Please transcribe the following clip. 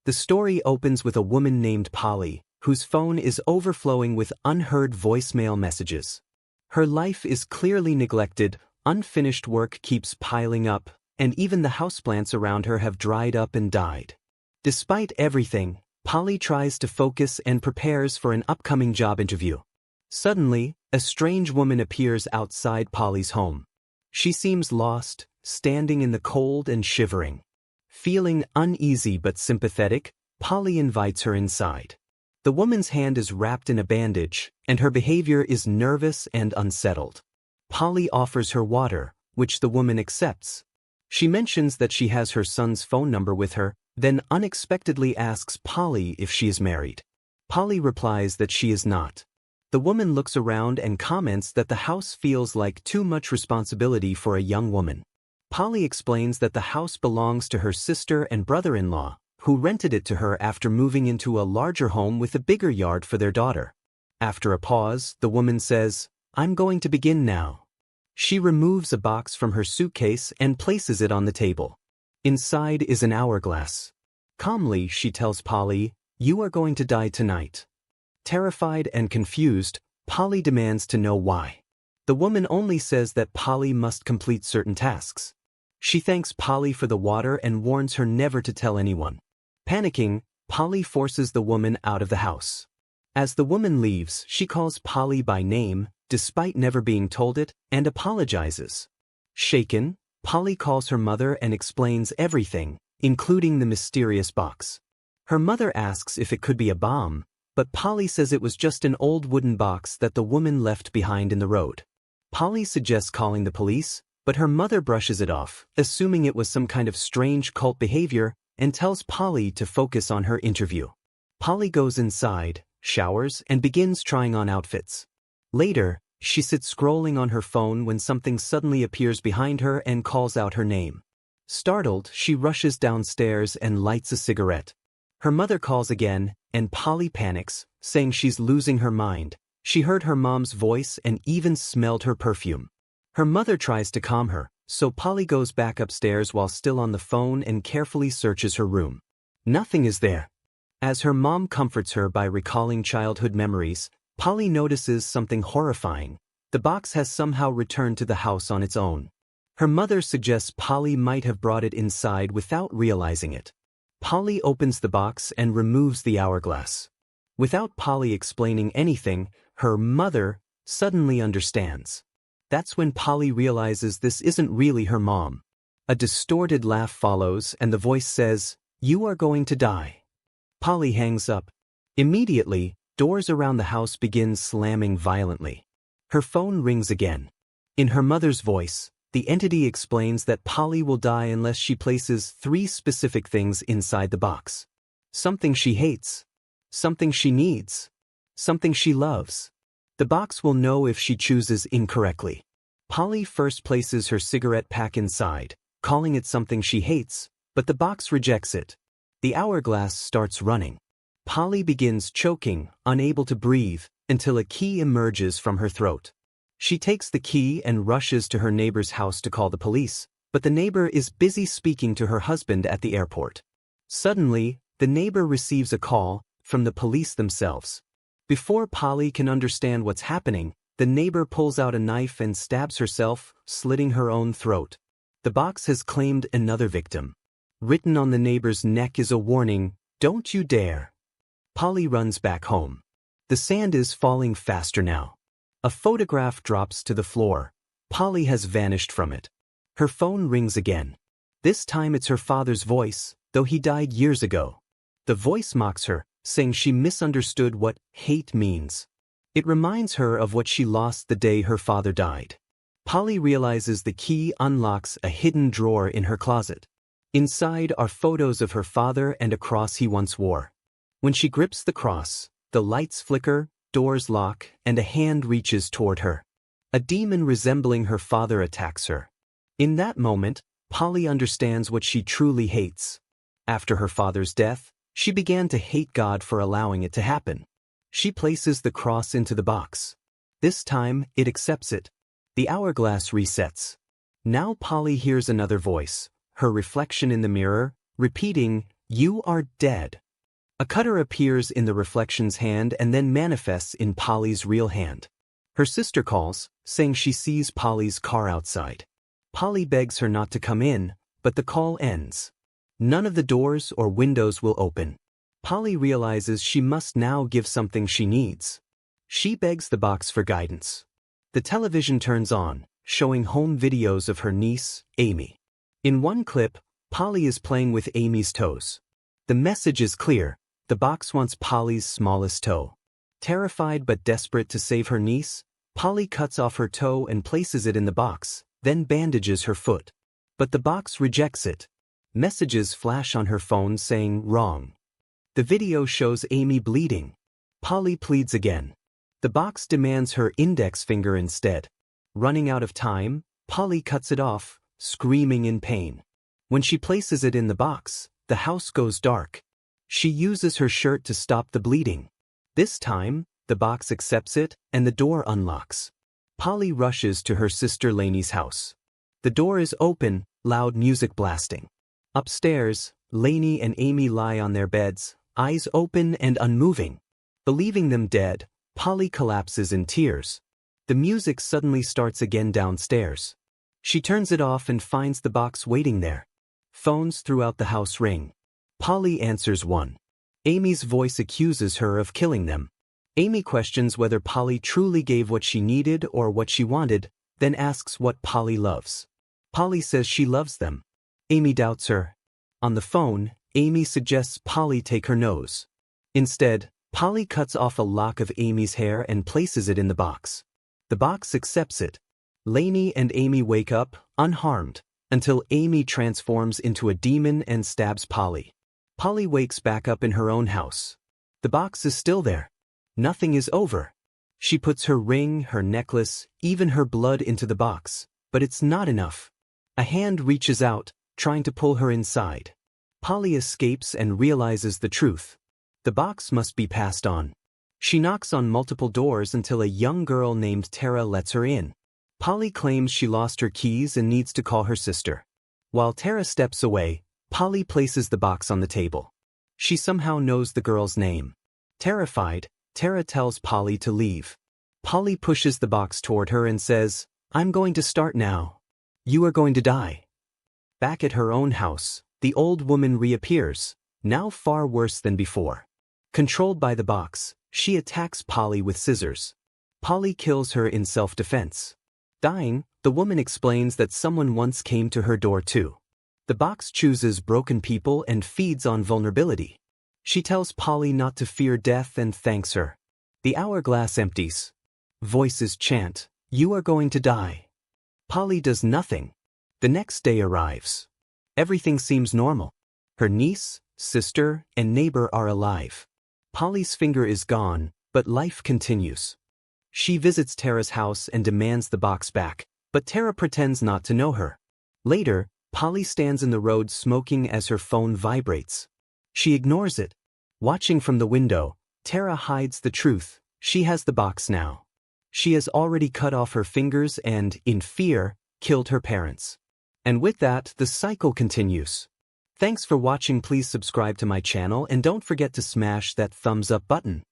The story opens with a woman named Polly, whose phone is overflowing with unheard voicemail messages. Her life is clearly neglected, unfinished work keeps piling up, and even the houseplants around her have dried up and died. Despite everything, Polly tries to focus and prepares for an upcoming job interview. Suddenly, a strange woman appears outside Polly's home. She seems lost, standing in the cold and shivering. Feeling uneasy but sympathetic, Polly invites her inside. The woman's hand is wrapped in a bandage, and her behavior is nervous and unsettled. Polly offers her water, which the woman accepts. She mentions that she has her son's phone number with her, then unexpectedly asks Polly if she is married. Polly replies that she is not. The woman looks around and comments that the house feels like too much responsibility for a young woman. Polly explains that the house belongs to her sister and brother-in-law, who rented it to her after moving into a larger home with a bigger yard for their daughter. After a pause, the woman says, "I'm going to begin now." She removes a box from her suitcase and places it on the table. Inside is an hourglass. Calmly, she tells Polly, "You are going to die tonight." Terrified and confused, Polly demands to know why. The woman only says that Polly must complete certain tasks. She thanks Polly for the water and warns her never to tell anyone. Panicking, Polly forces the woman out of the house. As the woman leaves, she calls Polly by name, despite never being told it, and apologizes. Shaken, Polly calls her mother and explains everything, including the mysterious box. Her mother asks if it could be a bomb, but Polly says it was just an old wooden box that the woman left behind in the road. Polly suggests calling the police, but her mother brushes it off, assuming it was some kind of strange cult behavior, and tells Polly to focus on her interview. Polly goes inside, showers, and begins trying on outfits. Later, she sits scrolling on her phone when something suddenly appears behind her and calls out her name. Startled, she rushes downstairs and lights a cigarette. Her mother calls again, and Polly panics, saying she's losing her mind. She heard her mom's voice and even smelled her perfume. Her mother tries to calm her, so Polly goes back upstairs while still on the phone and carefully searches her room. Nothing is there. As her mom comforts her by recalling childhood memories, Polly notices something horrifying. The box has somehow returned to the house on its own. Her mother suggests Polly might have brought it inside without realizing it. Polly opens the box and removes the hourglass. Without Polly explaining anything, her mother suddenly understands. That's when Polly realizes this isn't really her mom. A distorted laugh follows and the voice says, "You are going to die." Polly hangs up. Immediately, doors around the house begin slamming violently. Her phone rings again. In her mother's voice, the entity explains that Polly will die unless she places 3 specific things inside the box. Something she hates. Something she needs. Something she loves. The box will know if she chooses incorrectly. Polly first places her cigarette pack inside, calling it something she hates, but the box rejects it. The hourglass starts running. Polly begins choking, unable to breathe, until a key emerges from her throat. She takes the key and rushes to her neighbor's house to call the police, but the neighbor is busy speaking to her husband at the airport. Suddenly, the neighbor receives a call from the police themselves. Before Polly can understand what's happening, the neighbor pulls out a knife and stabs herself, slitting her own throat. The box has claimed another victim. Written on the neighbor's neck is a warning, "Don't you dare." Polly runs back home. The sand is falling faster now. A photograph drops to the floor. Polly has vanished from it. Her phone rings again. This time it's her father's voice, though he died years ago. The voice mocks her, saying she misunderstood what hate means. It reminds her of what she lost the day her father died. Polly realizes the key unlocks a hidden drawer in her closet. Inside are photos of her father and a cross he once wore. When she grips the cross, the lights flicker, doors lock, and a hand reaches toward her. A demon resembling her father attacks her. In that moment, Polly understands what she truly hates. After her father's death, she began to hate God for allowing it to happen. She places the cross into the box. This time, it accepts it. The hourglass resets. Now Polly hears another voice, her reflection in the mirror, repeating, You are dead. A cutter appears in the reflection's hand and then manifests in Polly's real hand. Her sister calls, saying she sees Polly's car outside. Polly begs her not to come in, but the call ends. None of the doors or windows will open. Polly realizes she must now give something she needs. She begs the box for guidance. The television turns on, showing home videos of her niece, Amy. In one clip, Polly is playing with Amy's toes. The message is clear: the box wants Polly's smallest toe. Terrified but desperate to save her niece, Polly cuts off her toe and places it in the box, then bandages her foot. But the box rejects it. Messages flash on her phone saying wrong. The video shows Amy bleeding. Polly pleads again. The box demands her index finger instead. Running out of time, Polly cuts it off, screaming in pain. When she places it in the box, the house goes dark. She uses her shirt to stop the bleeding. This time, the box accepts it, and the door unlocks. Polly rushes to her sister Lainey's house. The door is open, loud music blasting. Upstairs, Lainey and Amy lie on their beds, eyes open and unmoving. Believing them dead, Polly collapses in tears. The music suddenly starts again downstairs. She turns it off and finds the box waiting there. Phones throughout the house ring. Polly answers one. Amy's voice accuses her of killing them. Amy questions whether Polly truly gave what she needed or what she wanted, then asks what Polly loves. Polly says she loves them. Amy doubts her. On the phone, Amy suggests Polly take her nose. Instead, Polly cuts off a lock of Amy's hair and places it in the box. The box accepts it. Lainey and Amy wake up, unharmed, until Amy transforms into a demon and stabs Polly. Polly wakes back up in her own house. The box is still there. Nothing is over. She puts her ring, her necklace, even her blood into the box, but it's not enough. A hand reaches out, trying to pull her inside. Polly escapes and realizes the truth. The box must be passed on. She knocks on multiple doors until a young girl named Tara lets her in. Polly claims she lost her keys and needs to call her sister. While Tara steps away, Polly places the box on the table. She somehow knows the girl's name. Terrified, Tara tells Polly to leave. Polly pushes the box toward her and says, "I'm going to start now. You are going to die." Back at her own house, the old woman reappears, now far worse than before. Controlled by the box, she attacks Polly with scissors. Polly kills her in self-defense. Dying, the woman explains that someone once came to her door too. The box chooses broken people and feeds on vulnerability. She tells Polly not to fear death and thanks her. The hourglass empties. Voices chant, "You are going to die." Polly does nothing. The next day arrives. Everything seems normal. Her niece, sister, and neighbor are alive. Polly's finger is gone, but life continues. She visits Tara's house and demands the box back, but Tara pretends not to know her. Later, Polly stands in the road smoking as her phone vibrates. She ignores it. Watching from the window, Tara hides the truth. She has the box now. She has already cut off her fingers and, in fear, killed her parents. And with that, the cycle continues. Thanks for watching. Please subscribe to my channel and don't forget to smash that thumbs up button.